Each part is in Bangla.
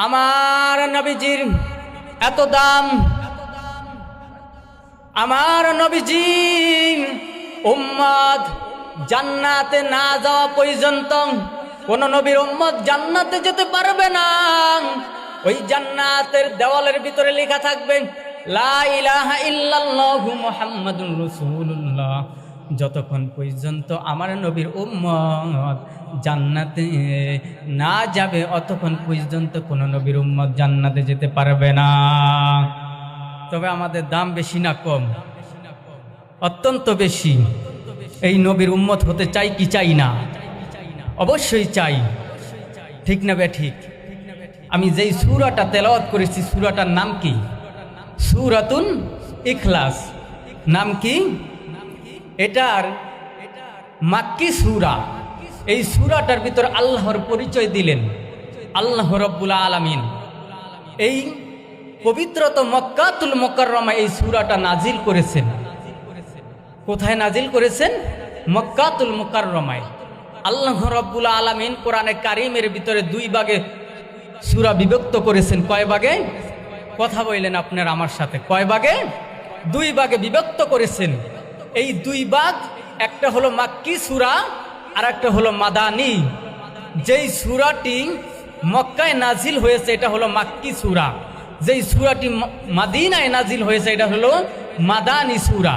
আমার নবীজির এত দাম, আমার নবীজির উম্মত জান্নাতে না যাওয়া পর্যন্ত কোন নবীর উম্মত জান্নাতে যেতে পারবে না। ওই জান্নাতের দেওয়ালের ভিতরে লেখা থাকবে লা ইলাহা ইল্লাল্লাহু মুহাম্মাদুর রাসূলুল্লাহ। যতক্ষণ পর্যন্ত আমার নবীর উম্মত জান্নাতে না যাবে অতক্ষণ পর্যন্ত কোন নবীর উম্মত জান্নাতে যেতে পারবে না। তবে আমাদের দাম বেশি না কম? অত্যন্ত বেশি। এই নবীর উম্মত হতে চাই কি চাই না? অবশ্যই চাই, ঠিক না ঠিক? আমি যেই সূরাটা তেলাওয়াত করেছি সূরাটার নাম কি? সূরাতুল ইখলাস। নাম কি এটার? মাক্কি সূরা। এই সূরাটার ভিতর আল্লাহর পরিচয় দিলেন আল্লাহ রাব্বুল আলামিন। এই পবিত্রত মক্কাতুল মুকাররমা এই সূরাটা নাজিল করেছেন। কোথায় নাজিল করেছেন? মক্কাতুল মুকাররমায়। আল্লাহ রাব্বুল আলামিন কোরআনে কারীমের ভিতরে দুই ভাগে সূরা বিভক্ত করেছেন। কয় ভাগে? কথা বললেন আপনারা আমার সাথে। কয় ভাগে? দুই ভাগে বিভক্ত করেছেন। এই দুই ভাগ, একটা হলো মাক্কি সূরা আর একটা হলো মাদানী। যেই সূরাটি মক্কায় নাজিল হয়েছে এটা হলো মাক্কি সূরা, যেই সূরাটি মদিনায় নাজিল হয়েছে এটা হলো মাদানী সূরা।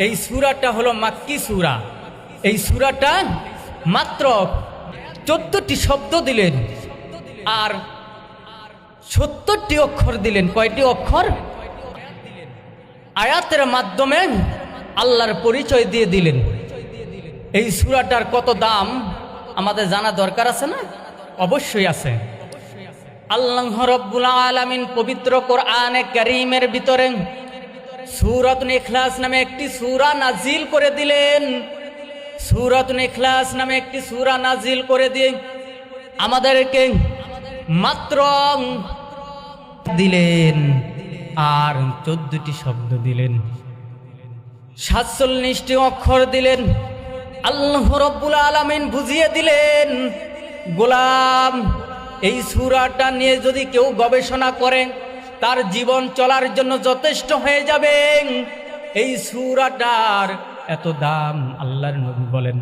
এই সূরাটা হলো মাক্কি সূরা। এই সূরাটা মাত্র 14টি শব্দ দিলেন আর 70টি অক্ষর দিলেন। কয়টি অক্ষর? আয়াতের মাধ্যমে আল্লাহর পরিচয় দিয়ে দিলেন। এই সূরাটার কত দাম আমাদের জানা দরকার আছে না? অবশ্যই আছে। আল্লাহ রাব্বুল আলামিন পবিত্র কোরআনে কারীমের ভিতরে সূরাতুল ইখলাস নামে একটি সূরা নাজিল করে দিলেন। সূরাতুল ইখলাস নামে একটি সূরা নাজিল করে দিয়ে আমাদেরকে মাত্র দিলেন আর 14টি শব্দ দিলেন, 47টি অক্ষর দিলেন। আল্লাহ রাব্বুল আলামিন বুঝিয়ে দিলেন, গোলাম এই সূরাটা নিয়ে যদি কেউ গবেষণা করে তার জীবন চলার জন্য যথেষ্ট হয়ে যাবে। এই সূরাটার এত দাম। আল্লাহর নবী বলেন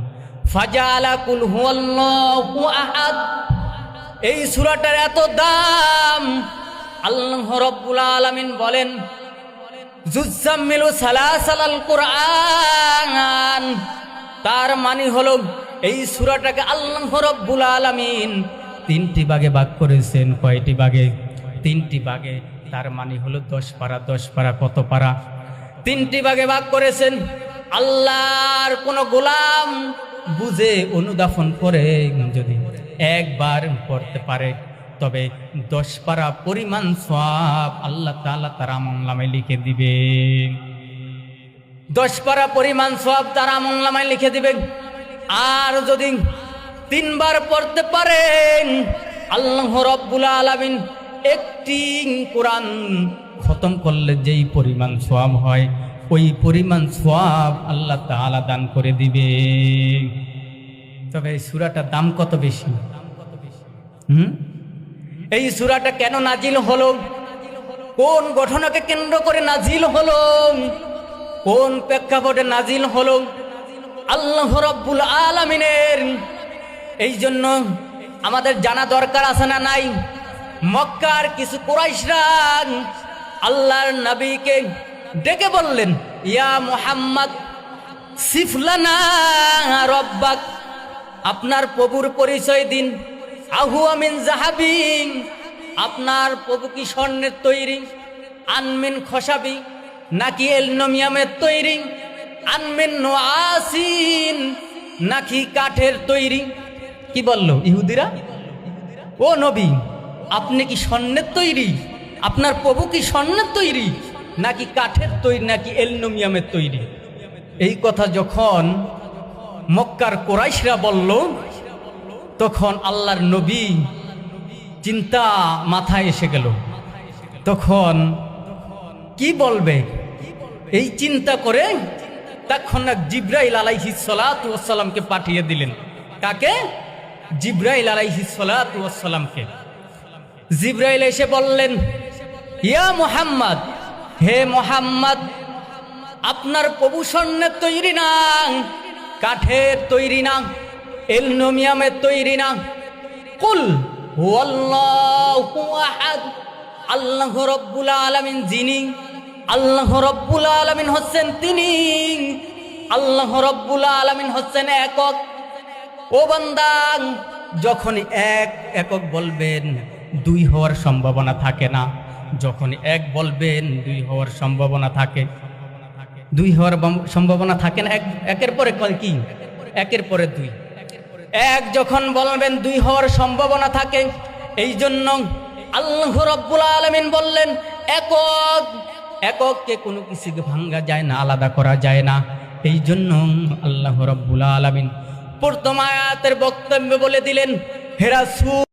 ফাজালা কুল হুয়াল্লাহু আহাদ। এই সূরাটার এত দাম। আল্লাহ রাব্বুল আলামিন বলেন জুজ্জামিলু সালাসালাল কুরআন। তার মানে হলো এই সূরাটাকে আল্লাহ রাব্বুল আলামিন 3টি ভাগে ভাগ করেছেন। কয়টি ভাগে? 3টি ভাগে। তার মানে হলো 10 পারা। 10 পারা কত পারা? 3টি ভাগে ভাগ করেছেন। আল্লাহর কোন গোলাম বুঝে অনুধাবন করে যদি একবার পড়তে পারে তবে 10 পারা পরিমাণ সওয়াব আল্লাহ তাআলা তার আমলনামায় লিখে দিবে। 10 পারা পরিমাণ সওয়াব তার আমলনামায় লিখে দিবেন। আর যদি 3 বার পড়তে পারেন আল্লাহ রাব্বুল আলামিন একটি কোরআন খতম করলে যেই পরিমাণ সওয়াব হয় ওই পরিমাণ সওয়াব আল্লাহ তাআলা দান করে দিবে। তবে এই সূরাটার দাম কত বেশি? এই সূরাটা কেন নাজিল হলো? কোন ঘটনাকে কেন্দ্র করে নাজিল হলো? কোন প্রেক্ষাপটে নাজিল হলো? আল্লাহ রাব্বুল আলামিনের এই জন্য আমাদের জানা দরকার আছে না নাই? মক্কার কিছু কুরাইশরা আল্লাহর নবীকে ডেকে বললেন ইয়া মুহাম্মদ সিফলানা রব্বাক। আপনার প্রভুর পরিচয় দিন। আহুয়া মিন যাহাবিন। আপনার প্রভু কি স্বর্ণের তৈরি? আনমিন খসাবি নাকি এলনোমিয়ামের তৈরি? আনমিন নোয়াসিন নাকি কাঠের তৈরি? কি বলল ইহুদিরা? ও নবী আপনি কি স্বর্ণের তৈরি? আপনার প্রভু কি স্বর্ণের তৈরি নাকি কাঠের তৈরি নাকি এলনোমিয়ামের তৈরি? এই কথা যখন মক্কার কুরাইশরা বলল তখন আল্লাহর নবী চিন্তা মাথায় এসে গেল। তখন কি বলবে এই চিন্তা করে তখন জিবরাইল আলাইহিস সালাতু ওয়াস সালামকে পাঠিয়ে দিলেন। কাকে? জিবরাইল আলাইহিস সালাতু ওয়াস সালামকে। জিবরাইল এসে বললেন, ইয়া মুহাম্মদ, হে মুহাম্মদ, আপনার প্রভু স্বর্ণের তৈরি না, কাঠের তৈরি না, অ্যালুমিনিয়ামের তৈরি না। কুল হুয়াল্লাহু আহাদ, আল্লাহ রব্বুল আলামিন যিনি, আল্লাহ রব্বুল আলামিন হচ্ছেন তিনি, আল্লাহ রব্বুল আলামিন হচ্ছেন একক। ও বান্দা, যখন একক বলবেন দুই হওয়ার সম্ভাবনা থাকে না, যখন এক বলবেন দুই হওয়ার সম্ভাবনা থাকে, দুই হওয়ার সম্ভাবনা থাকে না। একের পরে কি, একের পরে দুই। এক যখন বলবেন দুই হওয়ার সম্ভাবনা থাকে। এই জন্য আল্লাহ রাব্বুল আলামিন বললেন একক। এককে কোনো কিছুকে ভাঙ্গা যায় না, আলাদা করা যায় না। এই জন্য আল্লাহ রাব্বুল আলামিন প্রথম আয়াতের বক্তব্য বলে দিলেন, হে রাসূল